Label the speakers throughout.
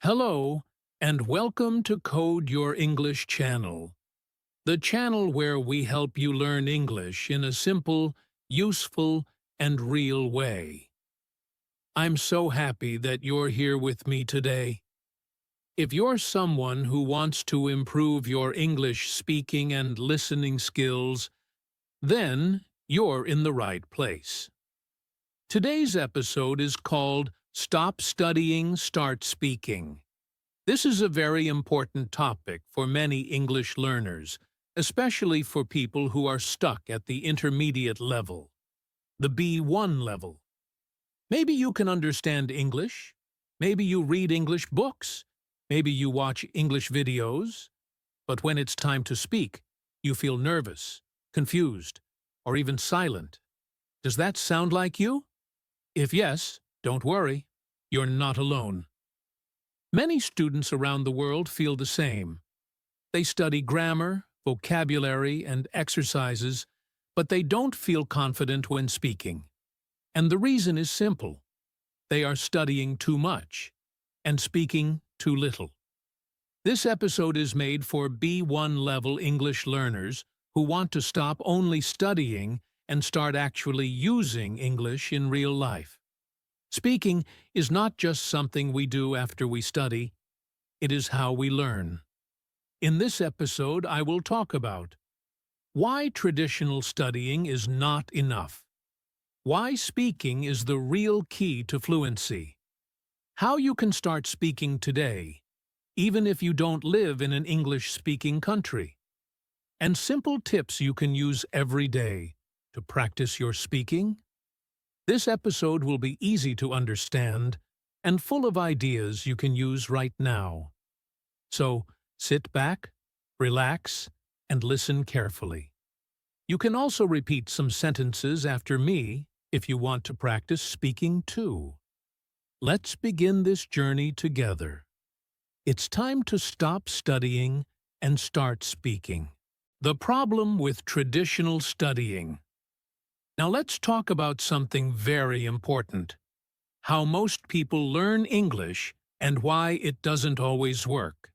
Speaker 1: Hello, and welcome to Code Your English channel, the channel where we help you learn English in a simple, useful, and real way. I'm so happy that you're here with me today. If you're someone who wants to improve your English speaking and listening skills, then you're in the right place. Today's episode is called Stop Studying, Start Speaking. This is a very important topic for many English learners, especially for people who are stuck at the intermediate level, the B1 level. Maybe you can understand English, maybe you read English books, maybe you watch English videos, but when it's time to speak, you feel nervous, confused, or even silent. Does that sound like you? If yes, don't worry, you're not alone. Many students around the world feel the same. They study grammar, vocabulary, and exercises, but they don't feel confident when speaking. And the reason is simple. They are studying too much and speaking too little. This episode is made for B1 level English learners who want to stop only studying and start actually using English in real life. Speaking is not just something we do after we study, it is how we learn. In this episode, I will talk about why traditional studying is not enough, why speaking is the real key to fluency, how you can start speaking today, even if you don't live in an English-speaking country, and simple tips you can use every day to practice your speaking. This episode will be easy to understand and full of ideas you can use right now. So, sit back, relax, and listen carefully. You can also repeat some sentences after me if you want to practice speaking too. Let's begin this journey together. It's time to stop studying and start speaking. The problem with traditional studying. Now let's talk about something very important. How most people learn English and why it doesn't always work.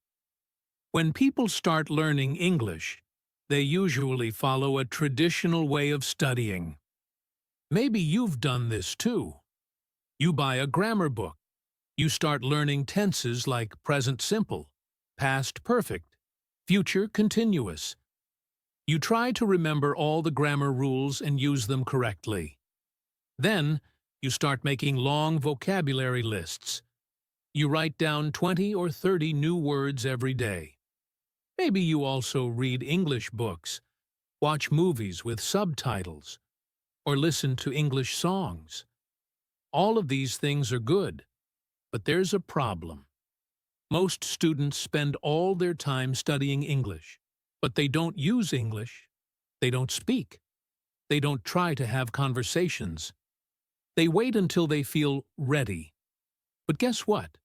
Speaker 1: When people start learning English, they usually follow a traditional way of studying. Maybe you've done this too. You buy a grammar book. You start learning tenses like present simple, past perfect, future continuous. You try to remember all the grammar rules and use them correctly. Then, you start making long vocabulary lists. You write down 20 or 30 new words every day. Maybe you also read English books, watch movies with subtitles, or listen to English songs. All of these things are good, but there's a problem. Most students spend all their time studying English, but they don't use English. They don't speak. They don't try to have conversations. They wait until they feel ready. But guess what?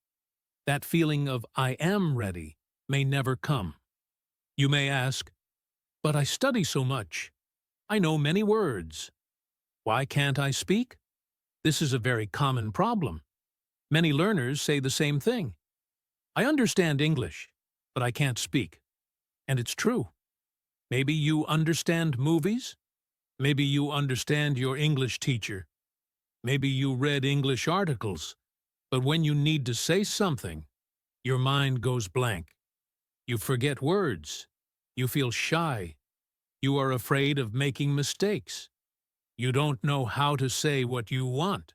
Speaker 1: That feeling of I am ready may never come. You may ask, but I study so much. I know many words. Why can't I speak? This is a very common problem. Many learners say the same thing. I understand English, but I can't speak. And it's true. Maybe you understand movies. Maybe you understand your English teacher. Maybe you read English articles. But when you need to say something, your mind goes blank. You forget words. You feel shy. You are afraid of making mistakes. You don't know how to say what you want.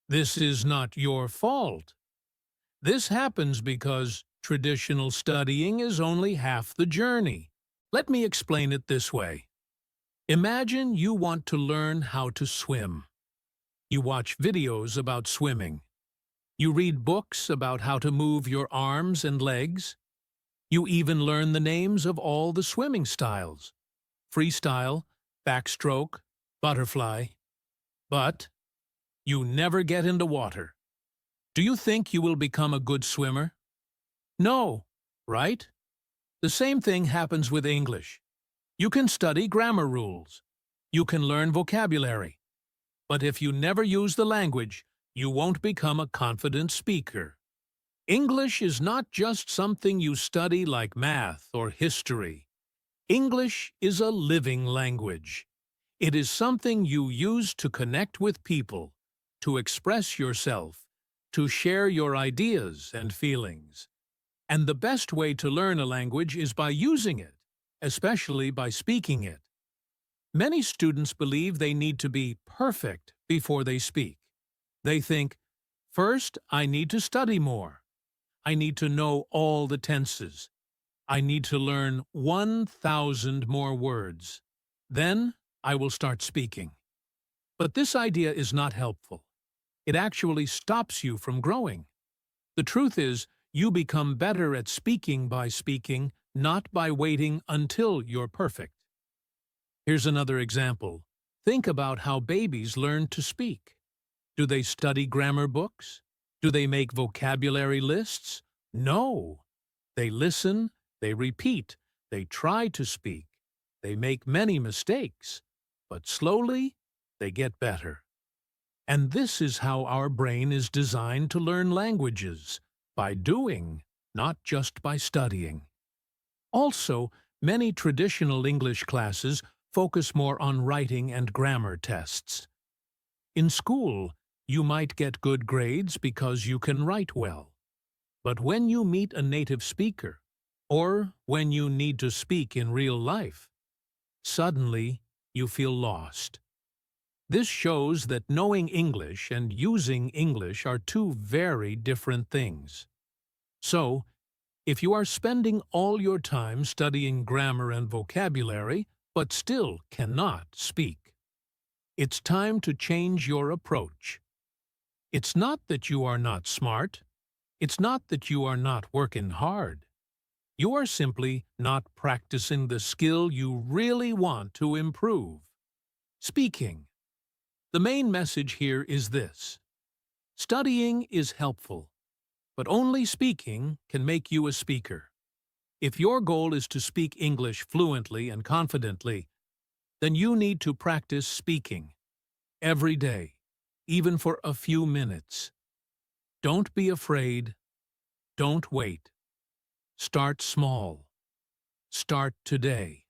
Speaker 1: This is not your fault. This happens because traditional studying is only half the journey. Let me explain it this way. Imagine you want to learn how to swim. You watch videos about swimming. You read books about how to move your arms and legs. You even learn the names of all the swimming styles: freestyle, backstroke, butterfly. But you never get into water. Do you think you will become a good swimmer? No, right? The same thing happens with English. You can study grammar rules. You can learn vocabulary. But if you never use the language, you won't become a confident speaker. English is not just something you study like math or history. English is a living language. It is something you use to connect with people, to express yourself, to share your ideas and feelings. And the best way to learn a language is by using it, especially by speaking it. Many students believe they need to be perfect before they speak. They think, first, I need to study more. I need to know all the tenses. I need to learn 1,000 more words. Then I will start speaking. But this idea is not helpful. It actually stops you from growing. The truth is, you become better at speaking by speaking, not by waiting until you're perfect. Here's another example. Think about how babies learn to speak. Do they study grammar books? Do they make vocabulary lists? No. They listen, they repeat, they try to speak. They make many mistakes, but slowly they get better. And this is how our brain is designed to learn languages, by doing, not just by studying. Also, many traditional English classes focus more on writing and grammar tests. In school, you might get good grades because you can write well. But when you meet a native speaker, or when you need to speak in real life, suddenly you feel lost. This shows that knowing English and using English are two very different things. So, if you are spending all your time studying grammar and vocabulary, but still cannot speak, it's time to change your approach. It's not that you are not smart. It's not that you are not working hard. You are simply not practicing the skill you really want to improve: speaking. The main message here is this: studying is helpful, but only speaking can make you a speaker. If your goal is to speak English fluently and confidently, then you need to practice speaking every day, even for a few minutes. Don't be afraid. Don't wait. Start small. Start today.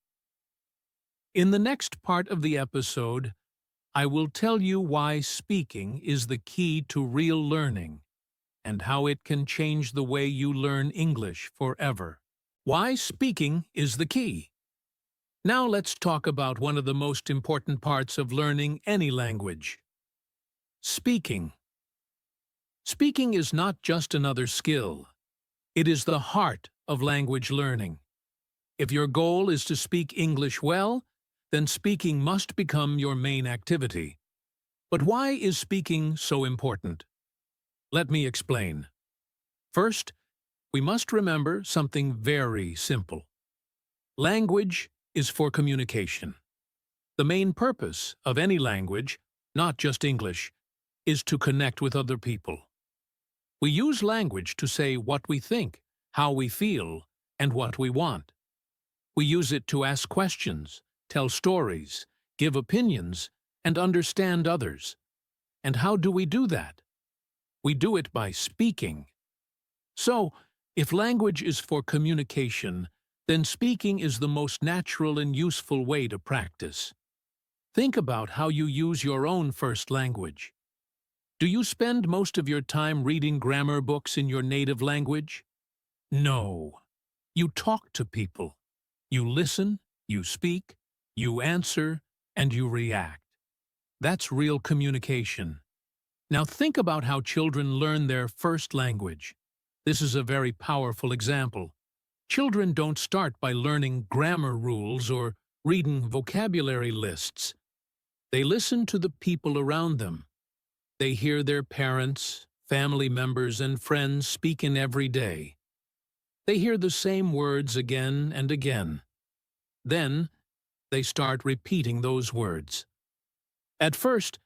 Speaker 1: In the next part of the episode, I will tell you why speaking is the key to real learning and how it can change the way you learn English forever. Why speaking is the key. Now let's talk about one of the most important parts of learning any language: speaking. Speaking is not just another skill. It is the heart of language learning. If your goal is to speak English well, then speaking must become your main activity. But why is speaking so important? Let me explain. First, we must remember something very simple. Language is for communication. The main purpose of any language, not just English, is to connect with other people. We use language to say what we think, how we feel, and what we want. We use it to ask questions, tell stories, give opinions, and understand others. And how do we do that? We do it by speaking. So, if language is for communication, then speaking is the most natural and useful way to practice. Think about how you use your own first language. Do you spend most of your time reading grammar books in your native language? No. You talk to people. You listen, you speak, you answer, and you react. That's real communication. Now think about how children learn their first language. This is a very powerful example. Children don't start by learning grammar rules or reading vocabulary lists. They listen to the people around them. They hear their parents, family members, and friends speaking every day. They hear the same words again and again. Then, they start repeating those words. At first,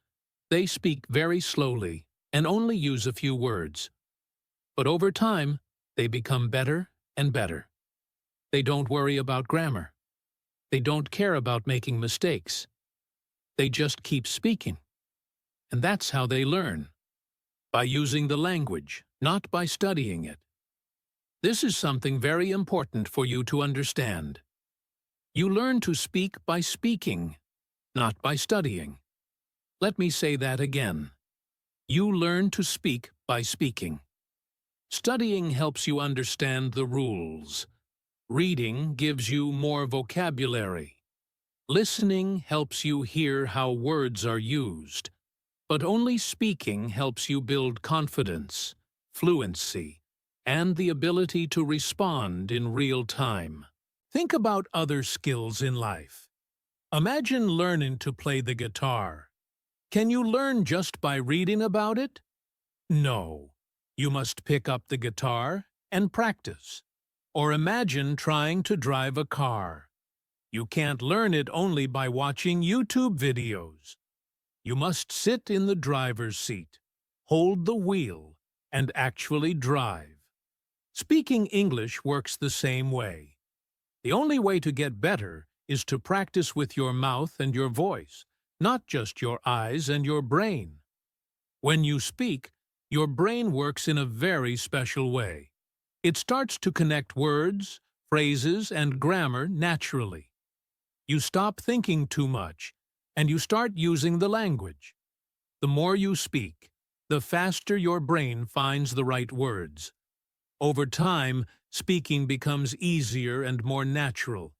Speaker 1: they speak very slowly and only use a few words. But over time, they become better and better. They don't worry about grammar. They don't care about making mistakes. They just keep speaking. And that's how they learn. By using the language, not by studying it. This is something very important for you to understand. You learn to speak by speaking, not by studying. Let me say that again. You learn to speak by speaking. Studying helps you understand the rules. Reading gives you more vocabulary. Listening helps you hear how words are used. But only speaking helps you build confidence, fluency, and the ability to respond in real time. Think about other skills in life. Imagine learning to play the guitar. Can you learn just by reading about it? No. You must pick up the guitar and practice. Or imagine trying to drive a car. You can't learn it only by watching YouTube videos. You must sit in the driver's seat, hold the wheel, and actually drive. Speaking English works the same way. The only way to get better is to practice with your mouth and your voice, not just your eyes and your brain. When you speak, your brain works in a very special way. It starts to connect words, phrases, and grammar naturally. You stop thinking too much, and you start using the language. The more you speak, the faster your brain finds the right words. Over time, speaking becomes easier and more natural.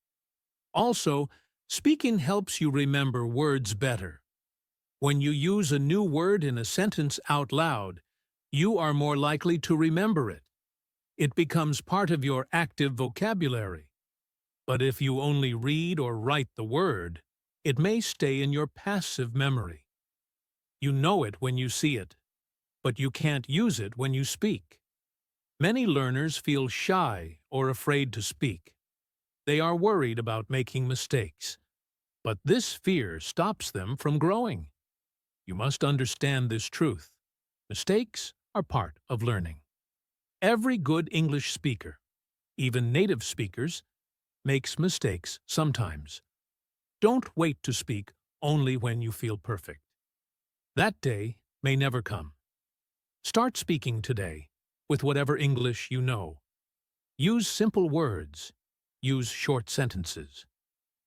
Speaker 1: Also, speaking helps you remember words better. When you use a new word in a sentence out loud, you are more likely to remember it. It becomes part of your active vocabulary. But if you only read or write the word, it may stay in your passive memory. You know it when you see it, but you can't use it when you speak. Many learners feel shy or afraid to speak. They are worried about making mistakes. But this fear stops them from growing. You must understand this truth. Mistakes are part of learning. Every good English speaker, even native speakers, makes mistakes sometimes. Don't wait to speak only when you feel perfect. That day may never come. Start speaking today with whatever English you know. Use simple words. Use short sentences.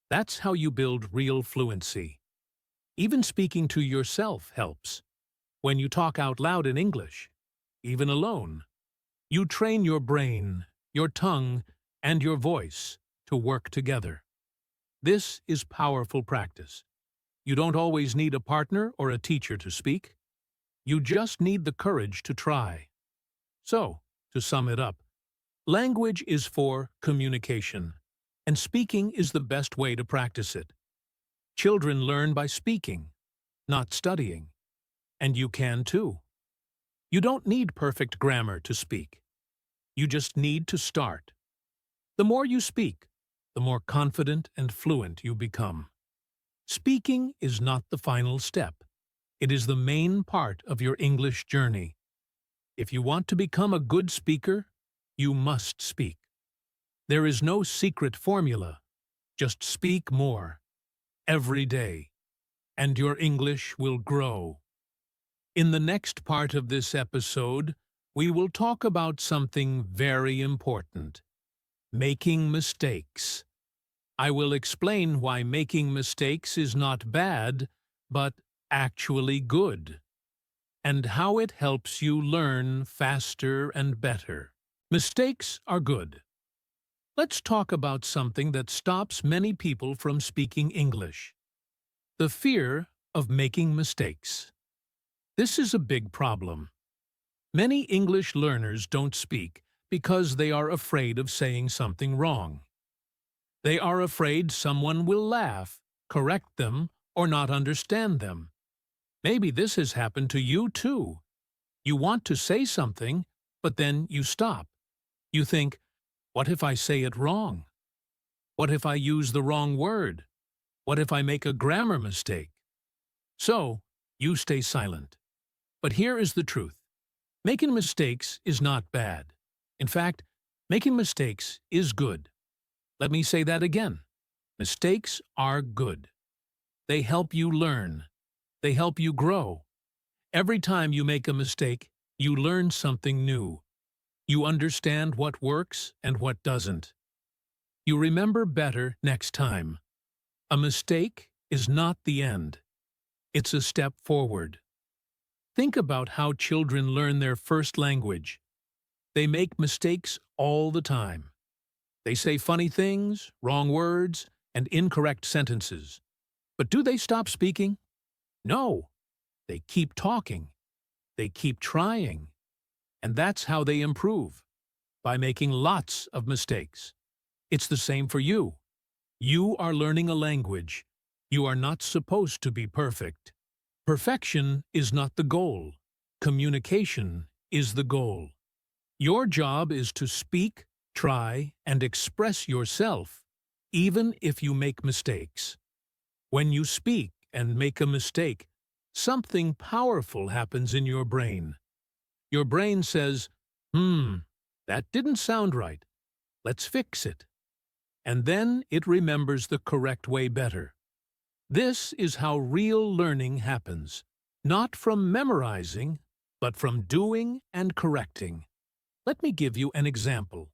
Speaker 1: That's how you build real fluency. Even speaking to yourself helps. When you talk out loud in English, even alone, you train your brain, your tongue, and your voice to work together. This is powerful practice. You don't always need a partner or a teacher to speak. You just need the courage to try. So, to sum it up, language is for communication, and speaking is the best way to practice it. Children learn by speaking, not studying, and you can too. You don't need perfect grammar to speak. You just need to start. The more you speak, the more confident and fluent you become. Speaking is not the final step. It is the main part of your English journey. If you want to become a good speaker, you must speak. There is no secret formula. Just speak more, every day, and your English will grow. In the next part of this episode, we will talk about something very important: making mistakes. I will explain why making mistakes is not bad, but actually good, and how it helps you learn faster and better. Mistakes are good. Let's talk about something that stops many people from speaking English: the fear of making mistakes. This is a big problem. Many English learners don't speak because they are afraid of saying something wrong. They are afraid someone will laugh, correct them, or not understand them. Maybe this has happened to you too. You want to say something, but then you stop. You think, what if I say it wrong? What if I use the wrong word? What if I make a grammar mistake? So, you stay silent. But here is the truth. Making mistakes is not bad. In fact, making mistakes is good. Let me say that again. Mistakes are good. They help you learn. They help you grow. Every time you make a mistake, you learn something new. You understand what works and what doesn't. You remember better next time. A mistake is not the end. It's a step forward. Think about how children learn their first language. They make mistakes all the time. They say funny things, wrong words, and incorrect sentences. But do they stop speaking? No. They keep talking. They keep trying. And that's how they improve, by making lots of mistakes. It's the same for you. You are learning a language. You are not supposed to be perfect. Perfection is not the goal. Communication is the goal. Your job is to speak, try, and express yourself, even if you make mistakes. When you speak and make a mistake, something powerful happens in your brain. Your brain says, that didn't sound right. Let's fix it. And then it remembers the correct way better. This is how real learning happens, not from memorizing, but from doing and correcting. Let me give you an example.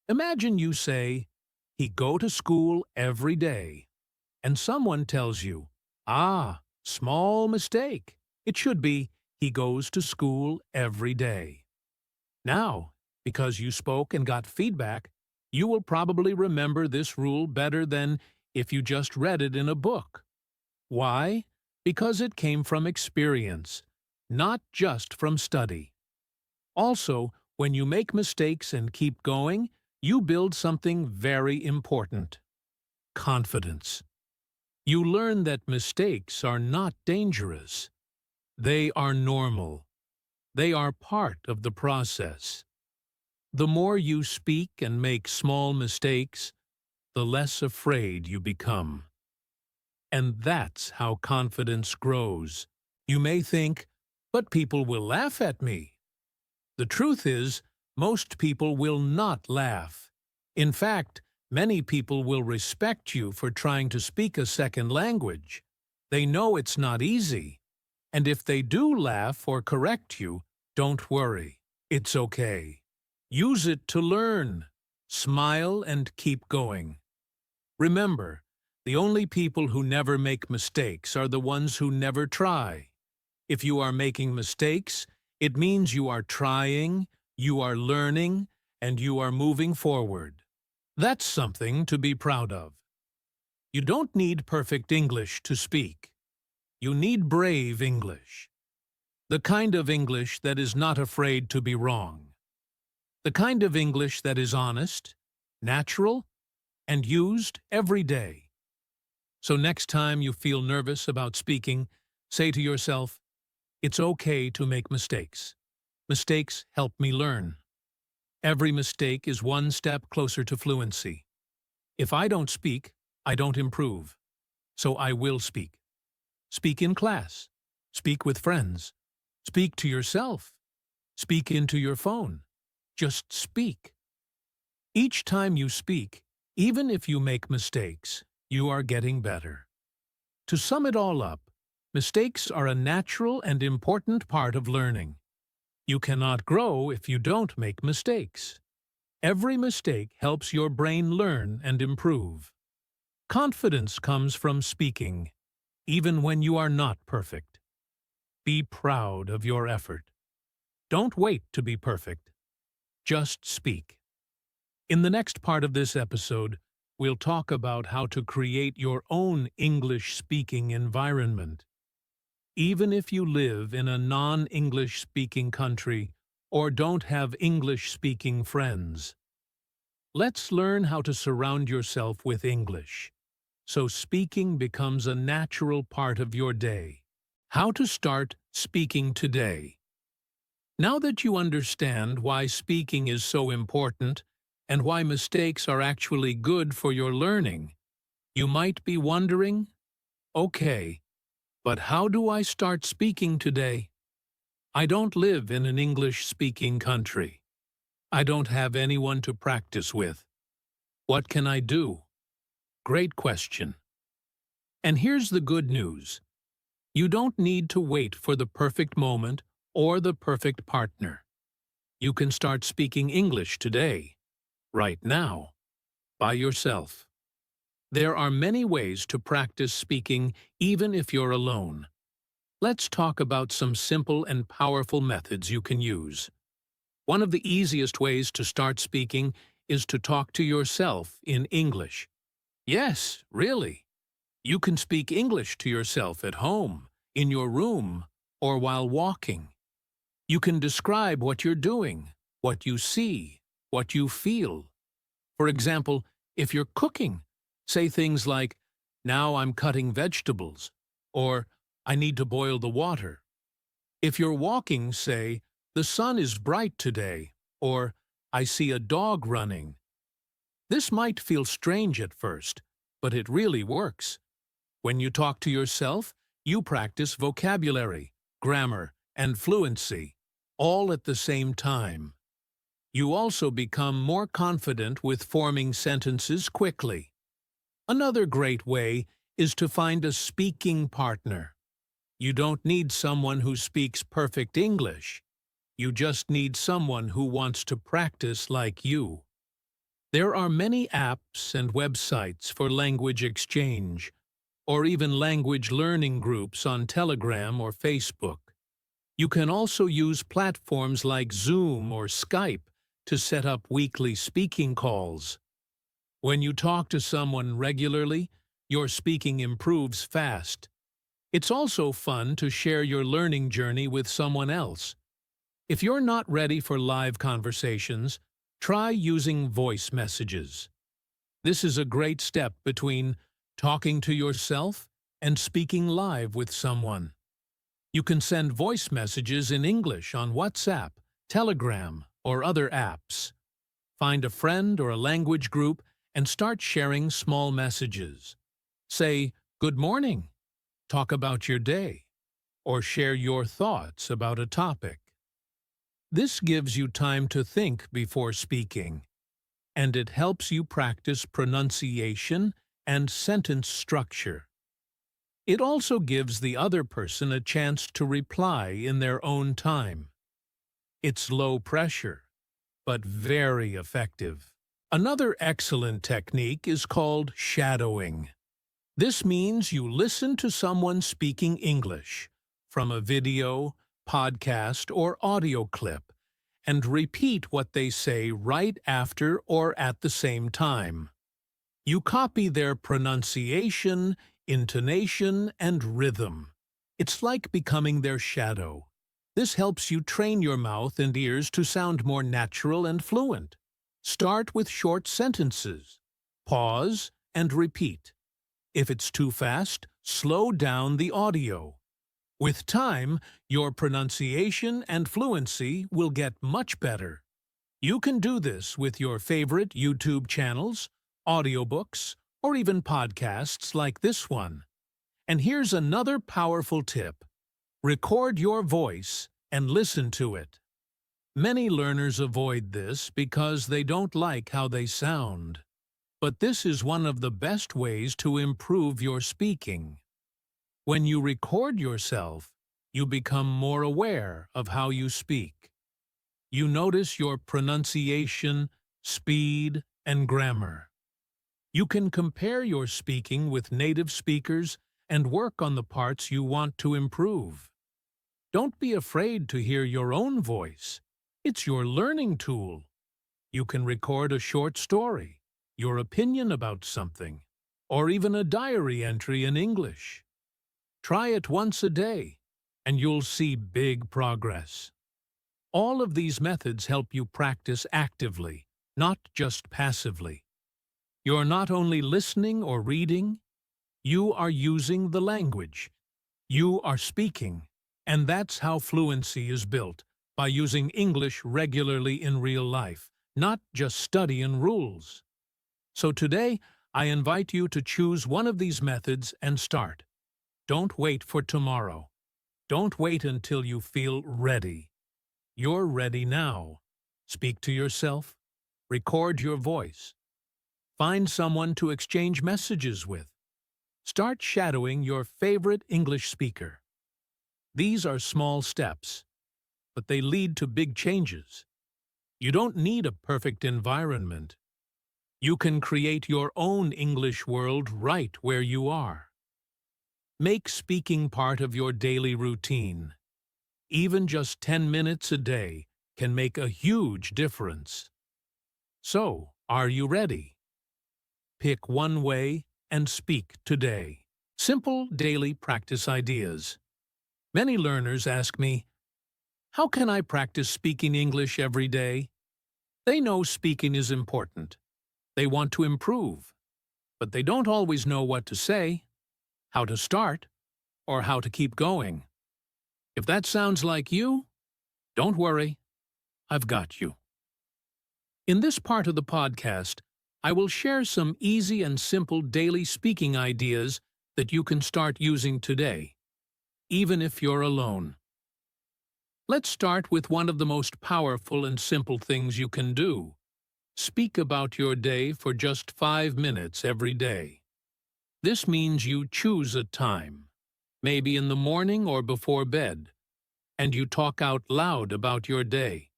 Speaker 1: Imagine you say, "He go to school every day," and someone tells you, small mistake. It should be, "He goes to school every day." Now, because you spoke and got feedback, you will probably remember this rule better than if you just read it in a book. Why? Because it came from experience, not just from study. Also, when you make mistakes and keep going, you build something very important: confidence. You learn that mistakes are not dangerous. They are normal. They are part of the process. The more you speak and make small mistakes, the less afraid you become. And that's how confidence grows. You may think, "But people will laugh at me." The truth is, most people will not laugh. In fact, many people will respect you for trying to speak a second language. They know it's not easy. And if they do laugh or correct you, don't worry. It's okay. Use it to learn. Smile and keep going. Remember, the only people who never make mistakes are the ones who never try. If you are making mistakes, it means you are trying, you are learning, and you are moving forward. That's something to be proud of. You don't need perfect English to speak. You need brave English. The kind of English that is not afraid to be wrong. The kind of English that is honest, natural, and used every day. So next time you feel nervous about speaking, say to yourself, "It's okay to make mistakes. Mistakes help me learn." Every mistake is one step closer to fluency. If I don't speak, I don't improve. So I will speak. Speak in class. Speak with friends. Speak to yourself. Speak into your phone. Just speak. Each time you speak, even if you make mistakes, you are getting better. To sum it all up, mistakes are a natural and important part of learning. You cannot grow if you don't make mistakes. Every mistake helps your brain learn and improve. Confidence comes from speaking, even when you are not perfect. Be proud of your effort. Don't wait to be perfect. Just speak. In the next part of this episode, we'll talk about how to create your own English-speaking environment. Even if you live in a non-English-speaking country or don't have English-speaking friends. Let's learn how to surround yourself with English, so speaking becomes a natural part of your day. How to start speaking today. Now that you understand why speaking is so important and why mistakes are actually good for your learning, you might be wondering, okay, but how do I start speaking today? I don't live in an English-speaking country. I don't have anyone to practice with. What can I do? Great question. And here's the good news. You don't need to wait for the perfect moment or the perfect partner. You can start speaking English today, right now, by yourself. There are many ways to practice speaking even if you're alone. Let's talk about some simple and powerful methods you can use. One of the easiest ways to start speaking is to talk to yourself in English. Yes, really. You can speak English to yourself at home, in your room, or while walking. You can describe what you're doing, what you see, what you feel. For example, if you're cooking, say things like, "Now I'm cutting vegetables," or "I need to boil the water." If you're walking, say, "The sun is bright today," or "I see a dog running." This might feel strange at first, but it really works. When you talk to yourself, you practice vocabulary, grammar, and fluency, all at the same time. You also become more confident with forming sentences quickly. Another great way is to find a speaking partner. You don't need someone who speaks perfect English. You just need someone who wants to practice like you. There are many apps and websites for language exchange, or even language learning groups on Telegram or Facebook. You can also use platforms like Zoom or Skype to set up weekly speaking calls. When you talk to someone regularly, your speaking improves fast. It's also fun to share your learning journey with someone else. If you're not ready for live conversations, try using voice messages. This is a great step between talking to yourself and speaking live with someone. You can send voice messages in English on WhatsApp, Telegram, or other apps. Find a friend or a language group and start sharing small messages. Say, "Good morning," talk about your day, or share your thoughts about a topic. This gives you time to think before speaking, and it helps you practice pronunciation and sentence structure. It also gives the other person a chance to reply in their own time. It's low pressure, but very effective. Another excellent technique is called shadowing. This means you listen to someone speaking English from a video, podcast, or audio clip and repeat what they say right after or at the same time. You copy their pronunciation, intonation, and rhythm. It's like becoming their shadow. This helps you train your mouth and ears to sound more natural and fluent. Start with short sentences. Pause and repeat. If it's too fast, slow down the audio. With time, your pronunciation and fluency will get much better. You can do this with your favorite YouTube channels, audiobooks, or even podcasts like this one. And here's another powerful tip. Record your voice and listen to it. Many learners avoid this because they don't like how they sound. But this is one of the best ways to improve your speaking. When you record yourself, you become more aware of how you speak. You notice your pronunciation, speed, and grammar. You can compare your speaking with native speakers and work on the parts you want to improve. Don't be afraid to hear your own voice. It's your learning tool. You can record a short story, your opinion about something, or even a diary entry in English. Try it once a day, and you'll see big progress. All of these methods help you practice actively, not just passively. You're not only listening or reading, you are using the language. You are speaking, and that's how fluency is built, by using English regularly in real life, not just studying rules. So today, I invite you to choose one of these methods and start. Don't wait for tomorrow. Don't wait until you feel ready. You're ready now. Speak to yourself. Record your voice. Find someone to exchange messages with. Start shadowing your favorite English speaker. These are small steps, but they lead to big changes. You don't need a perfect environment. You can create your own English world right where you are. Make speaking part of your daily routine. Even just 10 minutes a day can make a huge difference. So, are you ready? Pick one way and speak today. Simple daily practice ideas. Many learners ask me, how can I practice speaking English every day? They know speaking is important. They want to improve, but they don't always know what to say, how to start, or how to keep going. If that sounds like you, don't worry, I've got you. In this part of the podcast, I will share some easy and simple daily speaking ideas that you can start using today, even if you're alone. Let's start with one of the most powerful and simple things you can do. Speak about your day for just 5 minutes every day. This means you choose a time, maybe in the morning or before bed, and you talk out loud about your day.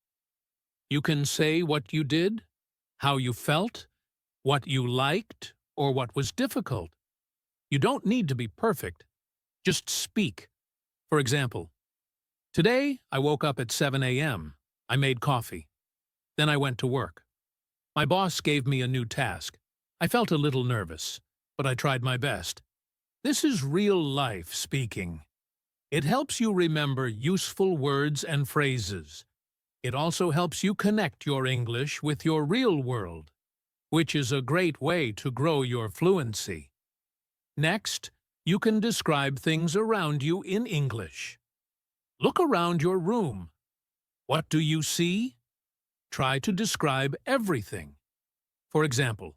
Speaker 1: You can say what you did, how you felt, what you liked, or what was difficult. You don't need to be perfect. Just speak. For example, today I woke up at 7 a.m. I made coffee. Then I went to work. My boss gave me a new task. I felt a little nervous, but I tried my best. This is real life speaking. It helps you remember useful words and phrases. It also helps you connect your English with your real world, which is a great way to grow your fluency. Next, you can describe things around you in English. Look around your room. What do you see? Try to describe everything. For example,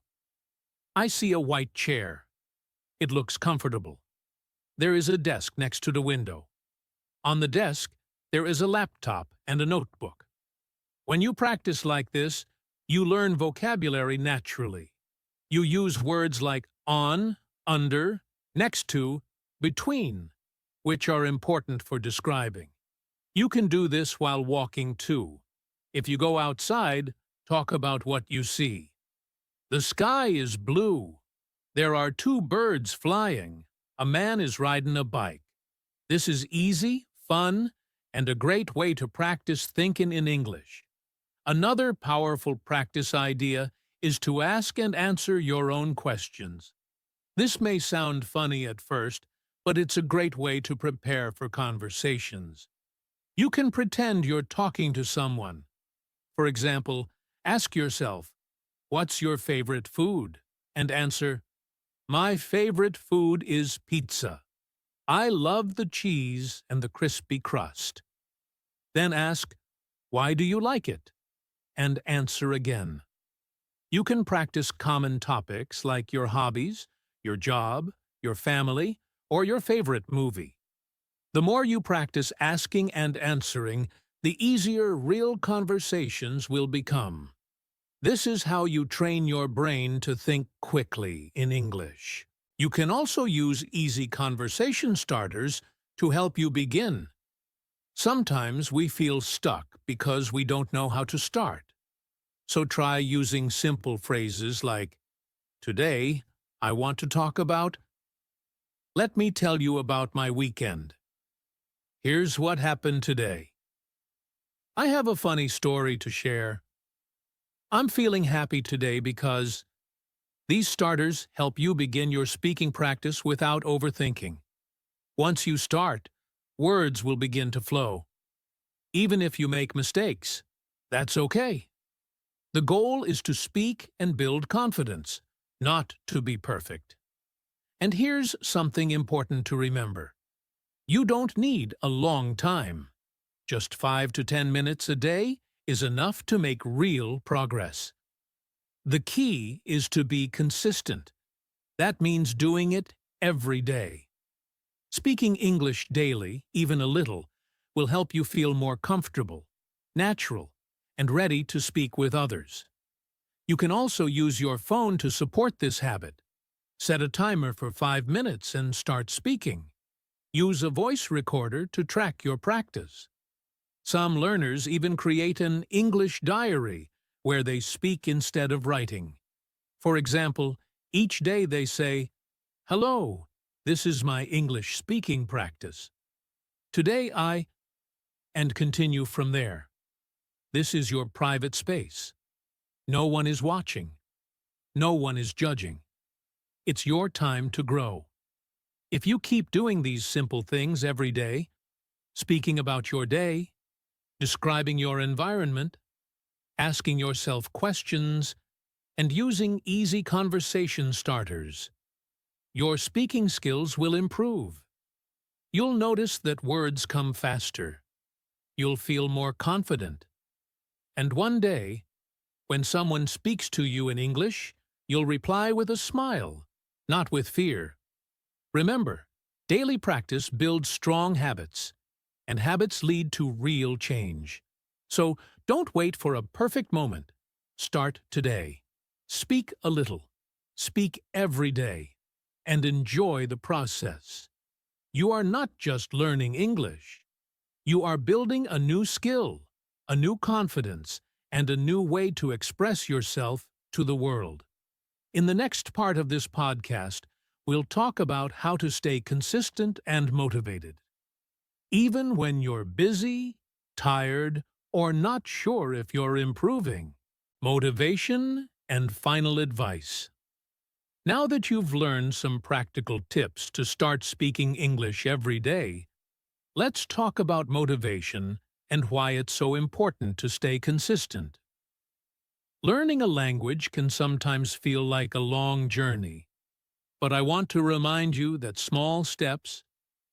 Speaker 1: I see a white chair. It looks comfortable. There is a desk next to the window. On the desk, there is a laptop and a notebook. When you practice like this, you learn vocabulary naturally. You use words like on, under, next to, between, which are important for describing. You can do this while walking too. If you go outside, talk about what you see. The sky is blue. There are 2 birds flying. A man is riding a bike. This is easy, fun, and a great way to practice thinking in English. Another powerful practice idea is to ask and answer your own questions. This may sound funny at first, but it's a great way to prepare for conversations. You can pretend you're talking to someone. For example, ask yourself, what's your favorite food? And answer, my favorite food is pizza. I love the cheese and the crispy crust. Then ask, why do you like it? And answer again. You can practice common topics like your hobbies, your job, your family, or your favorite movie. The more you practice asking and answering, the easier real conversations will become. This is how you train your brain to think quickly in English. You can also use easy conversation starters to help you begin. Sometimes we feel stuck because we don't know how to start. So try using simple phrases like, today, I want to talk about, let me tell you about my weekend. Here's what happened today. I have a funny story to share. I'm feeling happy today because these starters help you begin your speaking practice without overthinking. Once you start, words will begin to flow. Even if you make mistakes, that's okay. The goal is to speak and build confidence, not to be perfect. And here's something important to remember. You don't need a long time. Just 5 to 10 minutes a day is enough to make real progress. The key is to be consistent. That means doing it every day. Speaking English daily, even a little, will help you feel more comfortable, natural, and ready to speak with others. You can also use your phone to support this habit. Set a timer for 5 minutes and start speaking. Use a voice recorder to track your practice. Some learners even create an English diary where they speak instead of writing. For example, each day they say, "Hello, this is my English speaking practice. Today and continue from there. This is your private space. No one is watching. No one is judging. It's your time to grow." If you keep doing these simple things every day, speaking about your day, describing your environment, asking yourself questions, and using easy conversation starters, your speaking skills will improve. You'll notice that words come faster. You'll feel more confident. And one day, when someone speaks to you in English, you'll reply with a smile, not with fear. Remember, daily practice builds strong habits, and habits lead to real change. So don't wait for a perfect moment. Start today. Speak a little. Speak every day. And enjoy the process. You are not just learning English. You are building a new skill, a new confidence, and a new way to express yourself to the world. In the next part of this podcast, we'll talk about how to stay consistent and motivated. Even when you're busy, tired, or not sure if you're improving. Motivation and final advice. Now that you've learned some practical tips to start speaking English every day, let's talk about motivation and why it's so important to stay consistent. Learning a language can sometimes feel like a long journey, but I want to remind you that small steps,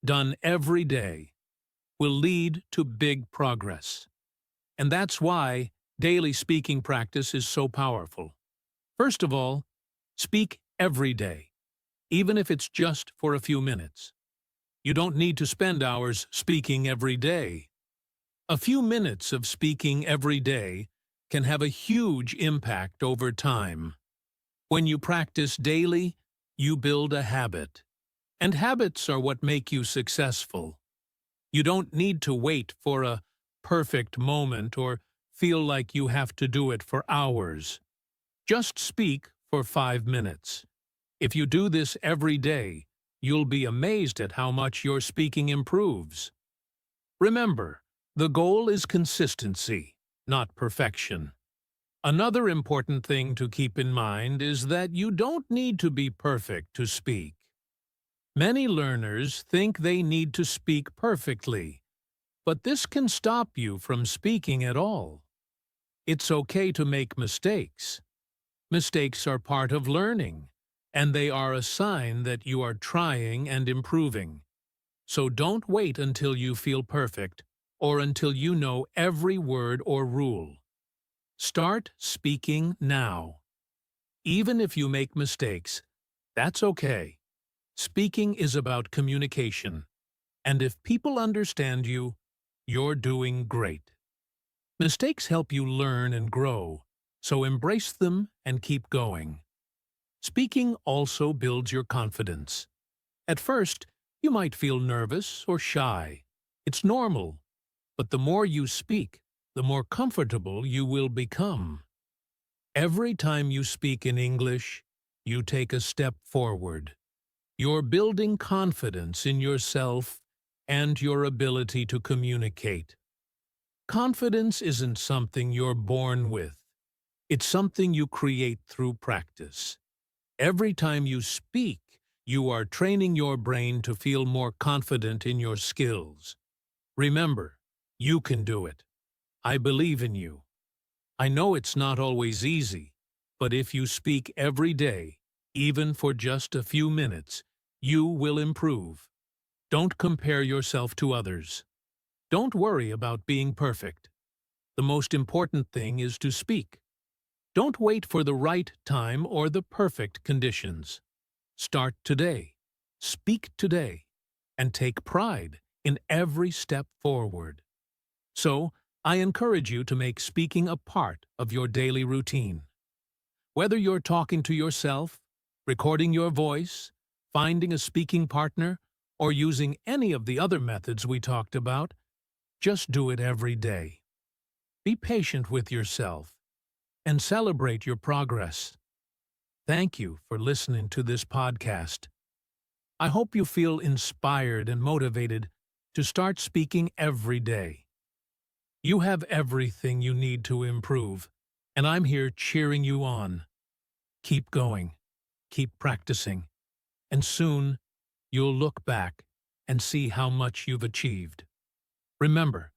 Speaker 1: done every day, will lead to big progress. And that's why daily speaking practice is so powerful. First of all, speak every day, even if it's just for a few minutes. You don't need to spend hours speaking every day. A few minutes of speaking every day can have a huge impact over time. When you practice daily, you build a habit. And habits are what make you successful. You don't need to wait for a perfect moment or feel like you have to do it for hours. Just speak for 5 minutes. If you do this every day, you'll be amazed at how much your speaking improves. Remember, the goal is consistency, not perfection. Another important thing to keep in mind is that you don't need to be perfect to speak. Many learners think they need to speak perfectly, but this can stop you from speaking at all. It's okay to make mistakes. Mistakes are part of learning, and they are a sign that you are trying and improving. So don't wait until you feel perfect or until you know every word or rule. Start speaking now. Even if you make mistakes, that's okay. Speaking is about communication, and if people understand you, you're doing great. Mistakes help you learn and grow, so embrace them and keep going. Speaking also builds your confidence. At first, you might feel nervous or shy. It's normal, but the more you speak, the more comfortable you will become. Every time you speak in English, you take a step forward. You're building confidence in yourself and your ability to communicate. Confidence isn't something you're born with. It's something you create through practice. Every time you speak, you are training your brain to feel more confident in your skills. Remember, you can do it. I believe in you. I know it's not always easy, but if you speak every day, even for just a few minutes, you will improve. Don't compare yourself to others. Don't worry about being perfect. The most important thing is to speak. Don't wait for the right time or the perfect conditions. Start today. Speak today. And take pride in every step forward. So, I encourage you to make speaking a part of your daily routine. Whether you're talking to yourself, recording your voice, finding a speaking partner, or using any of the other methods we talked about, Just do it every day. Be patient with yourself and celebrate your progress. Thank you for listening to this podcast. I hope you feel inspired and motivated to start speaking every day. You have everything you need to improve, and I'm here cheering you on. Keep going, keep practicing, and soon you'll look back and see how much you've achieved. Remember,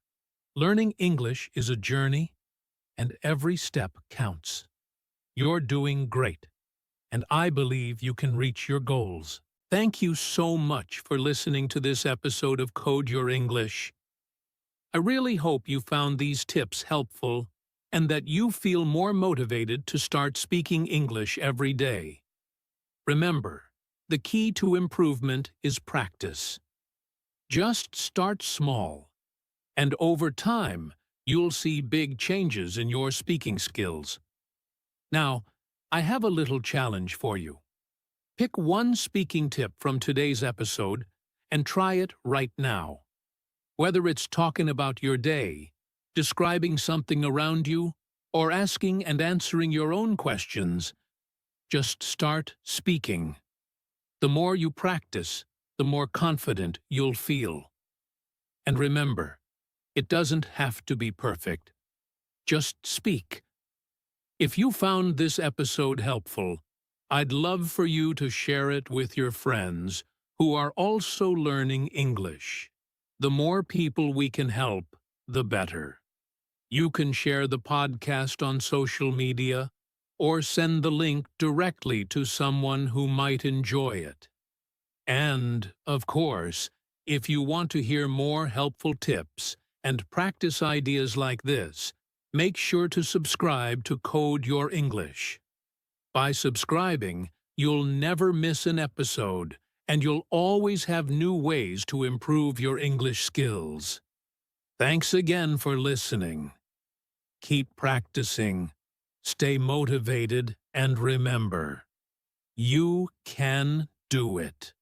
Speaker 1: learning English is a journey, and every step counts. You're doing great, and I believe you can reach your goals. Thank you so much for listening to this episode of Code Your English. I really hope you found these tips helpful and that you feel more motivated to start speaking English every day. Remember, the key to improvement is practice. Just start small, and over time, you'll see big changes in your speaking skills. Now, I have a little challenge for you. Pick one speaking tip from today's episode and try it right now. Whether it's talking about your day, describing something around you, or asking and answering your own questions, just start speaking. The more you practice, the more confident you'll feel. And remember, it doesn't have to be perfect. Just speak. If you found this episode helpful, I'd love for you to share it with your friends who are also learning English. The more people we can help, the better. You can share the podcast on social media or send the link directly to someone who might enjoy it. And, of course, if you want to hear more helpful tips and practice ideas like this, make sure to subscribe to Code Your English. By subscribing, you'll never miss an episode, and you'll always have new ways to improve your English skills. Thanks again for listening. Keep practicing, stay motivated, and remember, you can do it.